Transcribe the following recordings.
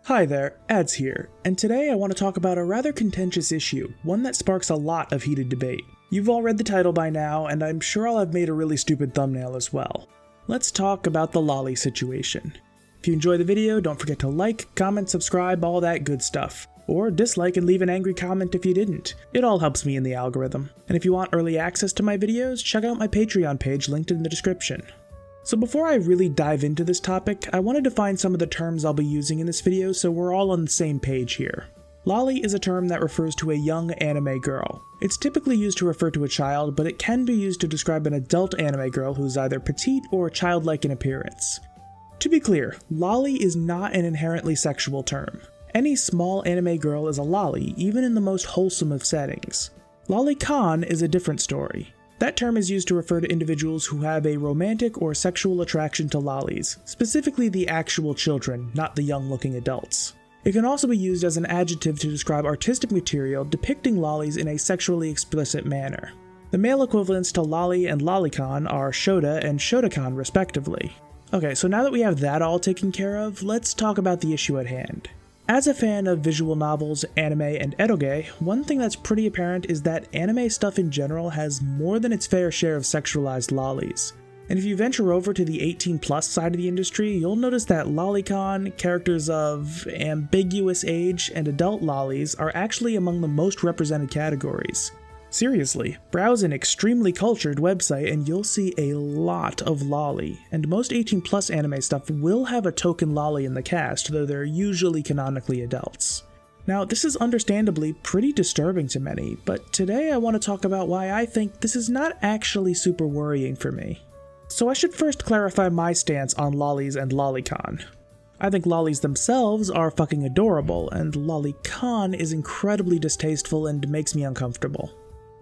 Hi there, Ads here, and today I want to talk about a rather contentious issue, one that sparks a lot of heated debate. You've all read the title by now, and I'm sure I'll have made a really stupid thumbnail as well. Let's talk about the Loli situation. If you enjoy the video, don't forget to like, comment, subscribe, all that good stuff. Or dislike and leave an angry comment if you didn't. It all helps me in the algorithm. And if you want early access to my videos, check out my Patreon page linked in the description. So before I really dive into this topic, I want to define some of the terms I'll be using in this video so we're all on the same page here. Loli is a term that refers to a young anime girl. It's typically used to refer to a child, but it can be used to describe an adult anime girl who's either petite or childlike in appearance. To be clear, loli is not an inherently sexual term. Any small anime girl is a loli, even in the most wholesome of settings. Lolicon is a different story. That term is used to refer to individuals who have a romantic or sexual attraction to lolis, specifically the actual children, not the young-looking adults. It can also be used as an adjective to describe artistic material depicting lolis in a sexually explicit manner. The male equivalents to loli and lolicon are shota and shotakon respectively. Okay, so now that we have that all taken care of, let's talk about the issue at hand. As a fan of visual novels, anime, and eroge, one thing that's pretty apparent is that anime stuff in general has more than its fair share of sexualized lolis. And if you venture over to the 18+ side of the industry, you'll notice that lolicon, characters of ambiguous age, and adult lolis are actually among the most represented categories. Seriously, browse an extremely cultured website and you'll see a lot of loli, and most 18+ anime stuff will have a token loli in the cast, though they're usually canonically adults. Now, this is understandably pretty disturbing to many, but today I want to talk about why I think this is not actually super worrying for me. So I should first clarify my stance on lolis and lolicon. I think lolis themselves are fucking adorable, and lolicon is incredibly distasteful and makes me uncomfortable.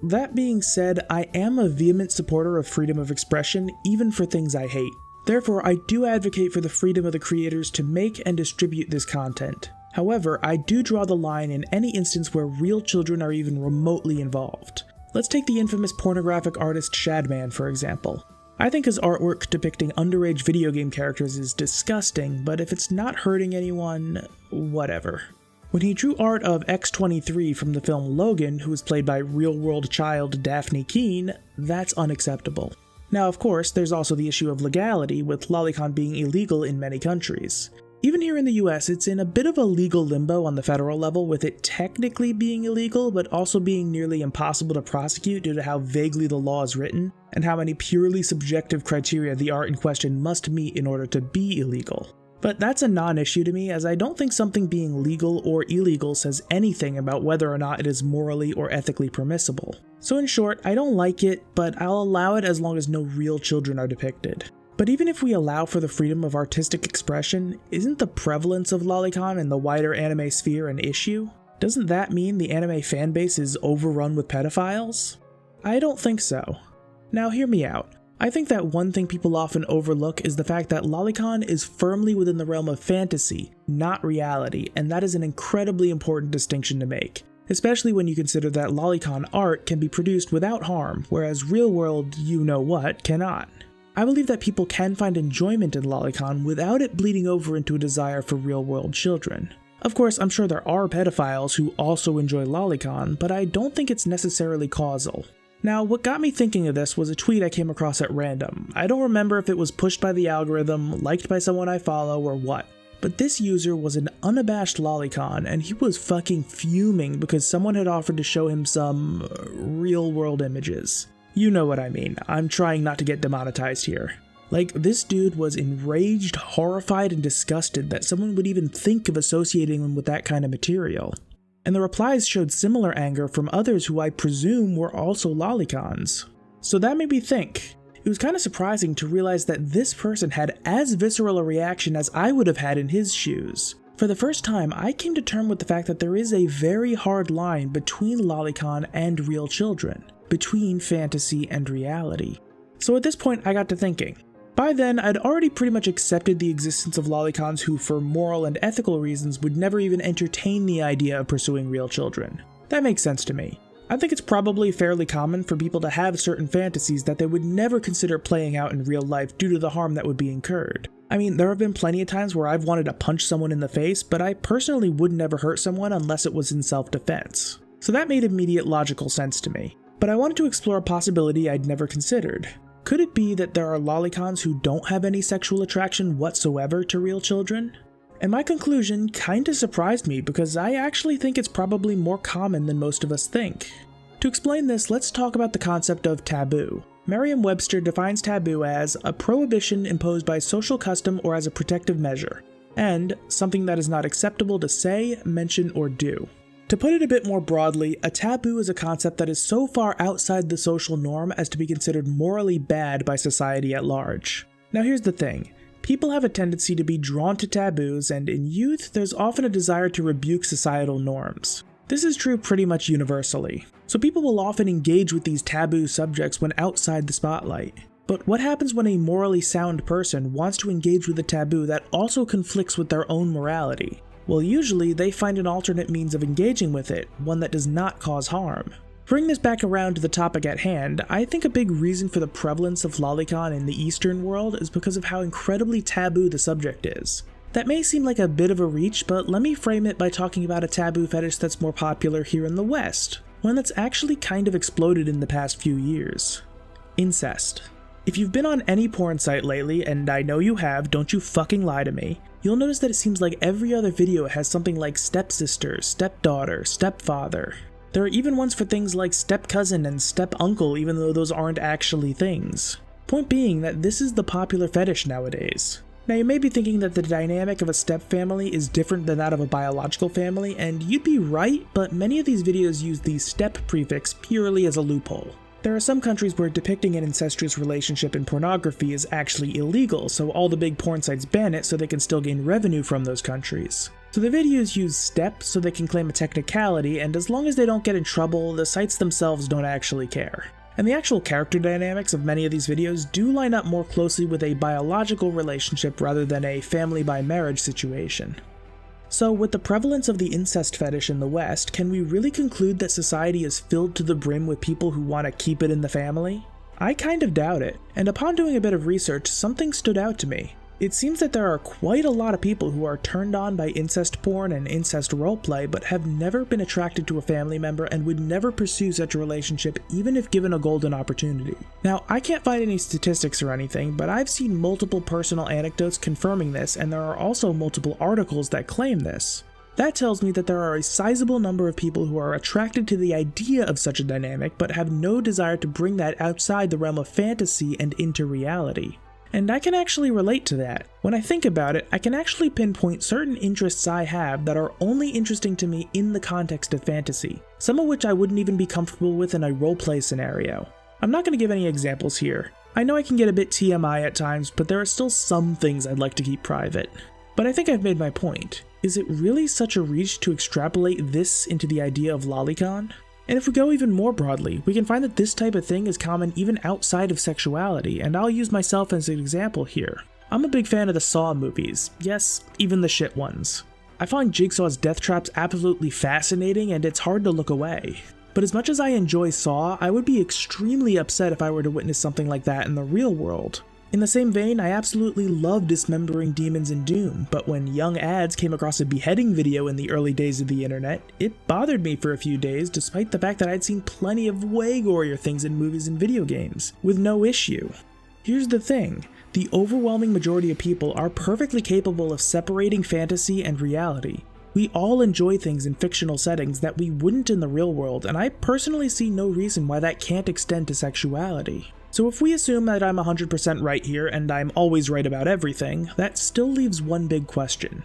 That being said, I am a vehement supporter of freedom of expression, even for things I hate. Therefore, I do advocate for the freedom of the creators to make and distribute this content. However, I do draw the line in any instance where real children are even remotely involved. Let's take the infamous pornographic artist Shadman, for example. I think his artwork depicting underage video game characters is disgusting, but if it's not hurting anyone, whatever. When he drew art of X-23 from the film Logan, who was played by real-world child Daphne Keane, that's unacceptable. Now, of course, there's also the issue of legality, with lolicon being illegal in many countries. Even here in the US, it's in a bit of a legal limbo on the federal level, with it technically being illegal, but also being nearly impossible to prosecute due to how vaguely the law is written, and how many purely subjective criteria the art in question must meet in order to be illegal. But that's a non-issue to me, as I don't think something being legal or illegal says anything about whether or not it is morally or ethically permissible. So in short, I don't like it, but I'll allow it as long as no real children are depicted. But even if we allow for the freedom of artistic expression, isn't the prevalence of lolicon in the wider anime sphere an issue? Doesn't that mean the anime fanbase is overrun with pedophiles? I don't think so. Now hear me out. I think that one thing people often overlook is the fact that lolicon is firmly within the realm of fantasy, not reality, and that is an incredibly important distinction to make, especially when you consider that lolicon art can be produced without harm, whereas real-world you-know-what cannot. I believe that people can find enjoyment in lolicon without it bleeding over into a desire for real-world children. Of course, I'm sure there are pedophiles who also enjoy lolicon, but I don't think it's necessarily causal. Now, what got me thinking of this was a tweet I came across at random. I don't remember if it was pushed by the algorithm, liked by someone I follow, or what. But this user was an unabashed lolicon, and he was fucking fuming because someone had offered to show him some real-world images. You know what I mean. I'm trying not to get demonetized here. Like, this dude was enraged, horrified, and disgusted that someone would even think of associating him with that kind of material. And the replies showed similar anger from others who I presume were also lolicons. So that made me think. It was kind of surprising to realize that this person had as visceral a reaction as I would have had in his shoes. For the first time, I came to terms with the fact that there is a very hard line between lolicon and real children, between fantasy and reality. So at this point, I got to thinking. By then, I'd already pretty much accepted the existence of lolicons who, for moral and ethical reasons, would never even entertain the idea of pursuing real children. That makes sense to me. I think it's probably fairly common for people to have certain fantasies that they would never consider playing out in real life due to the harm that would be incurred. I mean, there have been plenty of times where I've wanted to punch someone in the face, but I personally would never hurt someone unless it was in self-defense. So that made immediate logical sense to me. But I wanted to explore a possibility I'd never considered. Could it be that there are lolicons who don't have any sexual attraction whatsoever to real children? And my conclusion kinda surprised me because I actually think it's probably more common than most of us think. To explain this, let's talk about the concept of taboo. Merriam-Webster defines taboo as a prohibition imposed by social custom or as a protective measure, and something that is not acceptable to say, mention, or do. To put it a bit more broadly, a taboo is a concept that is so far outside the social norm as to be considered morally bad by society at large. Now here's the thing. People have a tendency to be drawn to taboos, and in youth, there's often a desire to rebuke societal norms. This is true pretty much universally. So people will often engage with these taboo subjects when outside the spotlight. But what happens when a morally sound person wants to engage with a taboo that also conflicts with their own morality? Well, usually they find an alternate means of engaging with it, one that does not cause harm. Bring this back around to the topic at hand, I think a big reason for the prevalence of lolicon in the Eastern world is because of how incredibly taboo the subject is. That may seem like a bit of a reach, but let me frame it by talking about a taboo fetish that's more popular here in the West, one that's actually kind of exploded in the past few years. Incest. If you've been on any porn site lately, and I know you have, don't you fucking lie to me, you'll notice that it seems like every other video has something like stepsister, stepdaughter, stepfather. There are even ones for things like step-cousin and step-uncle, even though those aren't actually things. Point being that this is the popular fetish nowadays. Now you may be thinking that the dynamic of a step-family is different than that of a biological family, and you'd be right, but many of these videos use the step prefix purely as a loophole. There are some countries where depicting an incestuous relationship in pornography is actually illegal, so all the big porn sites ban it so they can still gain revenue from those countries. So the videos use step so they can claim a technicality, and as long as they don't get in trouble, the sites themselves don't actually care. And the actual character dynamics of many of these videos do line up more closely with a biological relationship rather than a family by marriage situation. So with the prevalence of the incest fetish in the West, can we really conclude that society is filled to the brim with people who want to keep it in the family? I kind of doubt it, and upon doing a bit of research, something stood out to me. It seems that there are quite a lot of people who are turned on by incest porn and incest roleplay but have never been attracted to a family member and would never pursue such a relationship even if given a golden opportunity. Now, I can't find any statistics or anything, but I've seen multiple personal anecdotes confirming this, and there are also multiple articles that claim this. That tells me that there are a sizable number of people who are attracted to the idea of such a dynamic but have no desire to bring that outside the realm of fantasy and into reality. And I can actually relate to that. When I think about it, I can actually pinpoint certain interests I have that are only interesting to me in the context of fantasy, some of which I wouldn't even be comfortable with in a roleplay scenario. I'm not going to give any examples here. I know I can get a bit TMI at times, but there are still some things I'd like to keep private. But I think I've made my point. Is it really such a reach to extrapolate this into the idea of lolicon? And if we go even more broadly, we can find that this type of thing is common even outside of sexuality, and I'll use myself as an example here. I'm a big fan of the Saw movies, yes, even the shit ones. I find Jigsaw's death traps absolutely fascinating, and it's hard to look away. But as much as I enjoy Saw, I would be extremely upset if I were to witness something like that in the real world. In the same vein, I absolutely love dismembering demons in Doom, but when young ads came across a beheading video in the early days of the internet, it bothered me for a few days despite the fact that I'd seen plenty of way gorier things in movies and video games, with no issue. Here's the thing, the overwhelming majority of people are perfectly capable of separating fantasy and reality. We all enjoy things in fictional settings that we wouldn't in the real world, and I personally see no reason why that can't extend to sexuality. So if we assume that I'm 100% right here and I'm always right about everything, that still leaves one big question.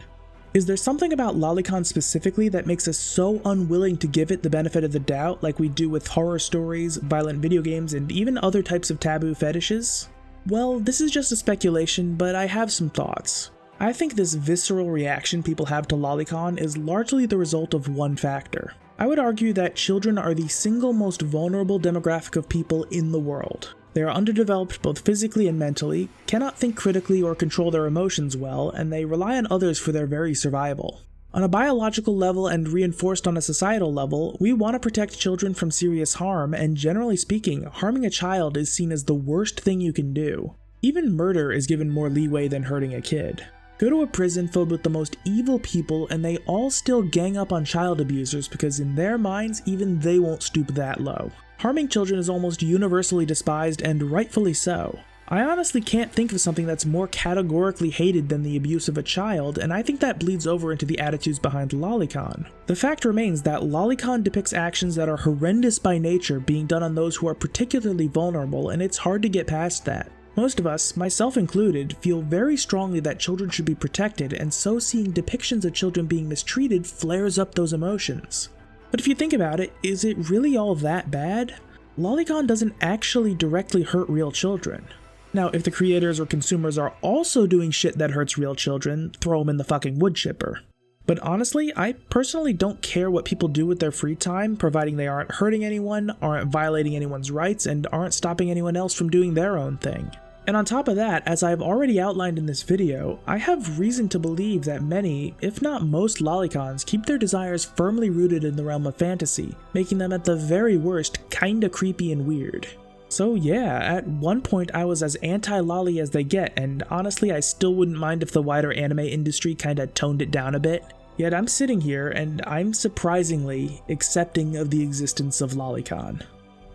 Is there something about lolicon specifically that makes us so unwilling to give it the benefit of the doubt like we do with horror stories, violent video games, and even other types of taboo fetishes? Well, this is just a speculation, but I have some thoughts. I think this visceral reaction people have to lolicon is largely the result of one factor. I would argue that children are the single most vulnerable demographic of people in the world. They are underdeveloped both physically and mentally, cannot think critically or control their emotions well, and they rely on others for their very survival. On a biological level and reinforced on a societal level, we want to protect children from serious harm, and generally speaking, harming a child is seen as the worst thing you can do. Even murder is given more leeway than hurting a kid. Go to a prison filled with the most evil people and they all still gang up on child abusers because in their minds, even they won't stoop that low. Harming children is almost universally despised, and rightfully so. I honestly can't think of something that's more categorically hated than the abuse of a child, and I think that bleeds over into the attitudes behind Lolicon. The fact remains that Lolicon depicts actions that are horrendous by nature being done on those who are particularly vulnerable, and it's hard to get past that. Most of us, myself included, feel very strongly that children should be protected, and so seeing depictions of children being mistreated flares up those emotions. But if you think about it, is it really all that bad? Lolicon doesn't actually directly hurt real children. Now, if the creators or consumers are also doing shit that hurts real children, throw them in the fucking wood chipper. But honestly, I personally don't care what people do with their free time, providing they aren't hurting anyone, aren't violating anyone's rights, and aren't stopping anyone else from doing their own thing. And on top of that, as I've already outlined in this video, I have reason to believe that many, if not most Lolicons keep their desires firmly rooted in the realm of fantasy, making them at the very worst kinda creepy and weird. So yeah, at one point I was as anti-loli as they get, and honestly I still wouldn't mind if the wider anime industry kinda toned it down a bit. Yet I'm sitting here and I'm surprisingly accepting of the existence of Lolicon.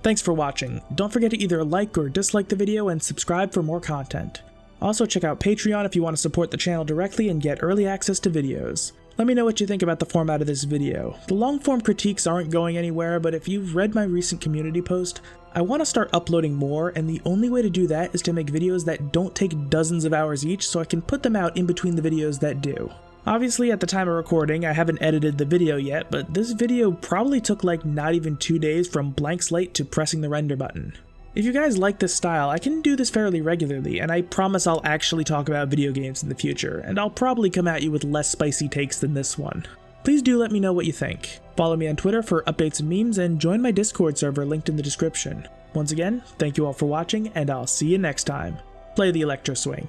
Thanks for watching. Don't forget to either like or dislike the video and subscribe for more content. Also check out Patreon if you want to support the channel directly and get early access to videos. Let me know what you think about the format of this video. The long form critiques aren't going anywhere, but if you've read my recent community post, I want to start uploading more, and the only way to do that is to make videos that don't take dozens of hours each so I can put them out in between the videos that do. Obviously, at the time of recording, I haven't edited the video yet, but this video probably took like not even 2 days from blank slate to pressing the render button. If you guys like this style, I can do this fairly regularly, and I promise I'll actually talk about video games in the future, and I'll probably come at you with less spicy takes than this one. Please do let me know what you think. Follow me on Twitter for updates and memes, and join my Discord server linked in the description. Once again, thank you all for watching, and I'll see you next time. Play the electro swing.